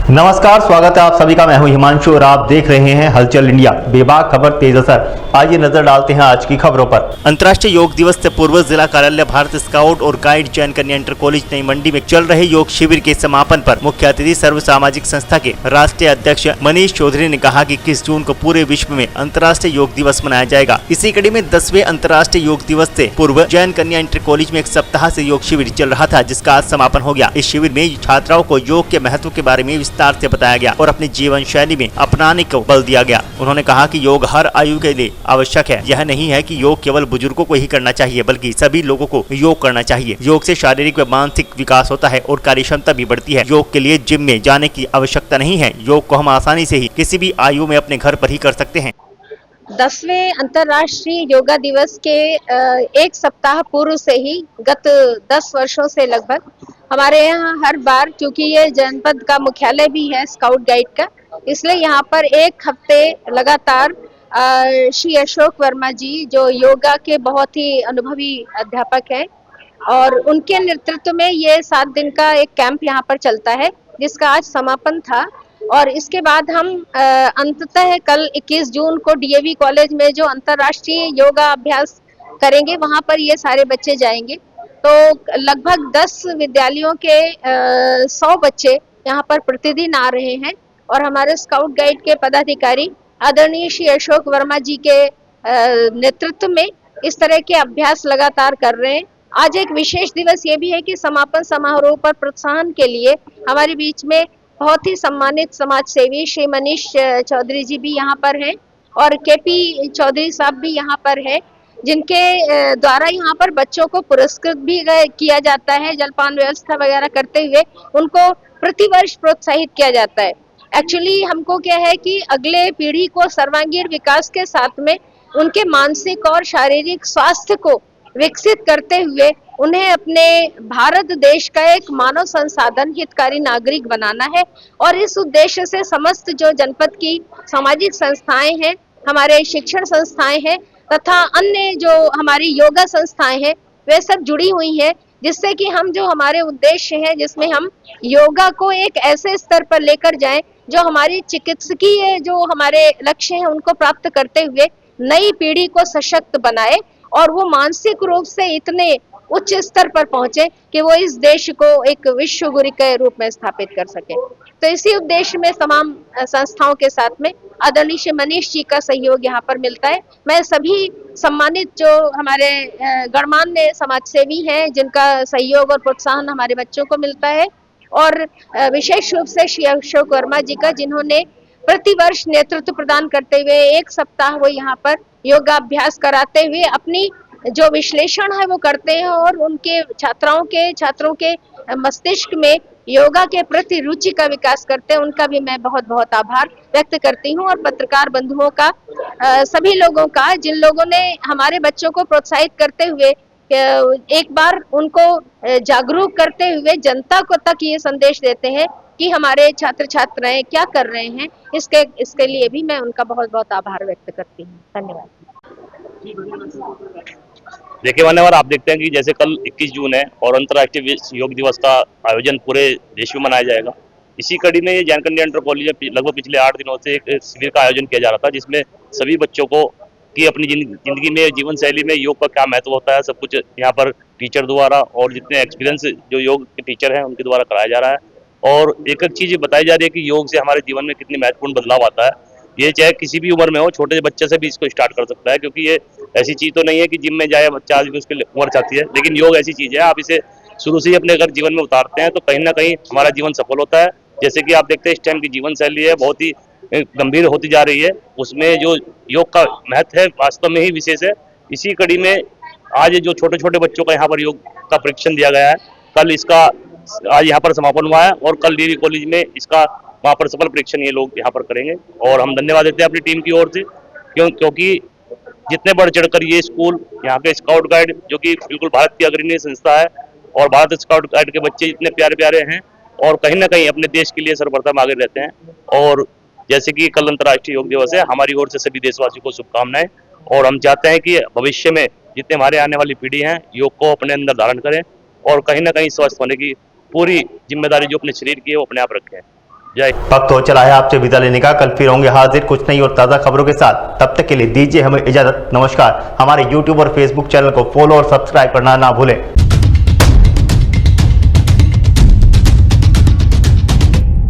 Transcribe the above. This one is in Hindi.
नमस्कार, स्वागत है आप सभी का। मैं हूं हिमांशु और आप देख रहे हैं हलचल इंडिया, बेबाक खबर तेज असर। आइए नजर डालते हैं आज की खबरों पर। अंतर्राष्ट्रीय योग दिवस से पूर्व जिला कार्यालय भारत स्काउट और गाइड जैन कन्या इंटर कॉलेज नई मंडी में चल रहे योग शिविर के समापन पर मुख्य अतिथि सर्व सामाजिक संस्था के राष्ट्रीय अध्यक्ष मनीष चौधरी ने कहा कि 21 जून को पूरे विश्व में अंतर्राष्ट्रीय योग दिवस मनाया जाएगा। इसी कड़ी में 10वें अंतर्राष्ट्रीय योग दिवस से पूर्व जैन कन्या इंटर कॉलेज में एक सप्ताह से योग शिविर चल रहा था, जिसका आज समापन हो गया। इस शिविर में छात्राओं को योग के महत्व के बारे में विस्तार से बताया गया और अपनी जीवन शैली में अपनाने को बल दिया गया। उन्होंने कहा कि योग हर आयु के लिए आवश्यक है। यह नहीं है कि योग केवल बुजुर्गों को ही करना चाहिए, बल्कि सभी लोगों को योग करना चाहिए। योग से शारीरिक व मानसिक विकास होता है और कार्य क्षमता भी बढ़ती है। योग के लिए जिम में जाने की आवश्यकता नहीं है। योग को हम आसानी से ही किसी भी आयु में अपने घर पर ही कर सकते हैं। 10वें अंतर्राष्ट्रीय योगा दिवस के एक सप्ताह पूर्व से ही गत 10 वर्षों से लगभग हमारे यहाँ हर बार, क्योंकि ये जनपद का मुख्यालय भी है स्काउट गाइड का, इसलिए यहाँ पर एक हफ्ते लगातार श्री अशोक वर्मा जी, जो योगा के बहुत ही अनुभवी अध्यापक हैं, और उनके नेतृत्व में ये 7 दिन का एक कैंप यहाँ पर चलता है, जिसका आज समापन था। और इसके बाद हम अंततः कल 21 जून को डीएवी कॉलेज में जो अंतर्राष्ट्रीय योगा अभ्यास करेंगे, वहां पर ये सारे बच्चे जाएंगे। तो लगभग 10 विद्यालयों के 100 बच्चे यहाँ पर प्रतिदिन आ रहे हैं और हमारे स्काउट गाइड के पदाधिकारी आदरणीय श्री अशोक वर्मा जी के नेतृत्व में इस तरह के अभ्यास लगातार कर रहे हैं। आज एक विशेष दिवस ये भी है कि समापन समारोह पर प्रोत्साहन के लिए हमारे बीच में बहुत ही सम्मानित समाज सेवी श्री मनीष चौधरी जी भी यहाँ पर हैं और केपी चौधरी साहब भी यहाँ पर है, जिनके द्वारा यहाँ पर बच्चों को पुरस्कृत भी किया जाता है। जलपान व्यवस्था वगैरह करते हुए उनको प्रतिवर्ष प्रोत्साहित किया जाता है। एक्चुअली हमको क्या है कि अगले पीढ़ी को सर्वांगीण विकास के साथ में उनके मानसिक और शारीरिक स्वास्थ्य को विकसित करते हुए उन्हें अपने भारत देश का एक मानव संसाधन हितकारी नागरिक बनाना है। और इस उद्देश्य से समस्त जो जनपद की सामाजिक संस्थाएं हैं, हमारे शिक्षण संस्थाएं हैं तथा अन्य जो हमारी योगा संस्थाएं हैं, वे सब जुड़ी हुई हैं, जिससे कि हम जो हमारे उद्देश्य है, जिसमें हम योगा को एक ऐसे स्तर पर लेकर जाएं जो हमारी चिकित्सकीय जो हमारे लक्ष्य हैं उनको प्राप्त करते हुए नई पीढ़ी को सशक्त बनाए और वो मानसिक रूप से इतने उच्च स्तर पर पहुंचे कि वो इस देश को एक विश्व गुरु के रूप में स्थापित कर सके। तो इसी उद्देश्य में तमाम संस्थाओं के साथ में आदरणीय श्री मनीष जी का सहयोग यहाँ पर मिलता है। मैं सभी सम्मानित जो हमारे गणमान्य समाज सेवी हैं, जिनका सहयोग और प्रोत्साहन हमारे बच्चों को मिलता है, और विशेष रूप से श्री अशोक वर्मा जी का, जिन्होंने प्रतिवर्ष नेतृत्व प्रदान करते हुए एक सप्ताह वो यहाँ पर योगाभ्यास कराते हुए अपनी जो विश्लेषण है वो करते हैं और उनके छात्रों के मस्तिष्क में योगा के प्रति रुचि का विकास करते हैं। उनका भी मैं बहुत बहुत आभार व्यक्त करती हूँ, और पत्रकार बंधुओं का, सभी लोगों का, जिन लोगों ने हमारे बच्चों को प्रोत्साहित करते हुए एक बार उनको जागरूक करते हुए जनता को तक ये संदेश देते हैं कि हमारे छात्र छात्राएं क्या कर रहे हैं। इसके लिए भी मैं उनका बहुत बहुत आभार व्यक्त करती हूँ। धन्यवाद। देखिए मान्यवर, आप देखते हैं कि जैसे कल 21 जून है और अंतर्राष्ट्रीय योग दिवस का आयोजन पूरे देश में मनाया जाएगा। इसी कड़ी में ये जैन कन्या इंटर कॉलेज में लगभग पिछले 8 दिनों से एक शिविर का आयोजन किया जा रहा था, जिसमें सभी बच्चों को कि अपनी जिंदगी में, जीवन शैली में योग का क्या महत्व होता है, सब कुछ यहाँ पर टीचर द्वारा और जितने एक्सपीरियंस जो योग के टीचर हैं उनके द्वारा कराया जा रहा है। और एक एक चीज़ बताई जा रही है कि योग से हमारे जीवन में कितनी महत्वपूर्ण बदलाव आता है। ये चाहे किसी भी उम्र में हो, छोटे बच्चे से भी इसको स्टार्ट कर सकता है, क्योंकि ये ऐसी चीज़ तो नहीं है कि जिम में जाए बच्चा आज भी उसकी उम्र चाहती है, लेकिन योग ऐसी चीज़ है, आप इसे शुरू से ही अपने अगर जीवन में उतारते हैं तो कहीं ना कहीं हमारा जीवन सफल होता है। जैसे कि आप देखते हैं इस टाइम की जीवन शैली है बहुत ही गंभीर होती जा रही है, उसमें जो योग का महत्व है वास्तव में ही विशेष है। इसी कड़ी में आज जो छोटे छोटे बच्चों का यहाँ पर योग का प्रशिक्षण दिया गया है, कल इसका आज यहाँ पर समापन हुआ है और कल डीवी कॉलेज में इसका वहाँ पर सफल परीक्षण ये लोग यहाँ पर करेंगे। और हम धन्यवाद देते हैं अपनी टीम की ओर से, क्योंकि जितने बढ़ चढ़कर ये स्कूल, यहाँ के स्काउट गाइड, जो कि बिल्कुल भारत की अग्रणी संस्था है, और भारत स्काउट गाइड के बच्चे इतने प्यारे प्यारे हैं और कहीं ना कहीं अपने देश के लिए सर्वप्रथम आगे रहते हैं। और जैसे कि कल अंतर्राष्ट्रीय योग दिवस है, हमारी ओर से सभी देशवासियों को शुभकामनाएं, और हम चाहते हैं कि भविष्य में जितने हमारे आने वाली पीढ़ी हैं योग को अपने अंदर धारण करें और कहीं ना कहीं स्वस्थ होने की पूरी जिम्मेदारी जो अपने शरीर की है वो अपने आप रखें। जय। वक्त हो चला है आपसे विदा लेने का। कल फिर होंगे हाजिर कुछ नई और ताज़ा खबरों के साथ। तब तक के लिए दीजिए हमें इजाजत। नमस्कार। हमारे YouTube और Facebook चैनल को फॉलो और सब्सक्राइब करना ना भूलें।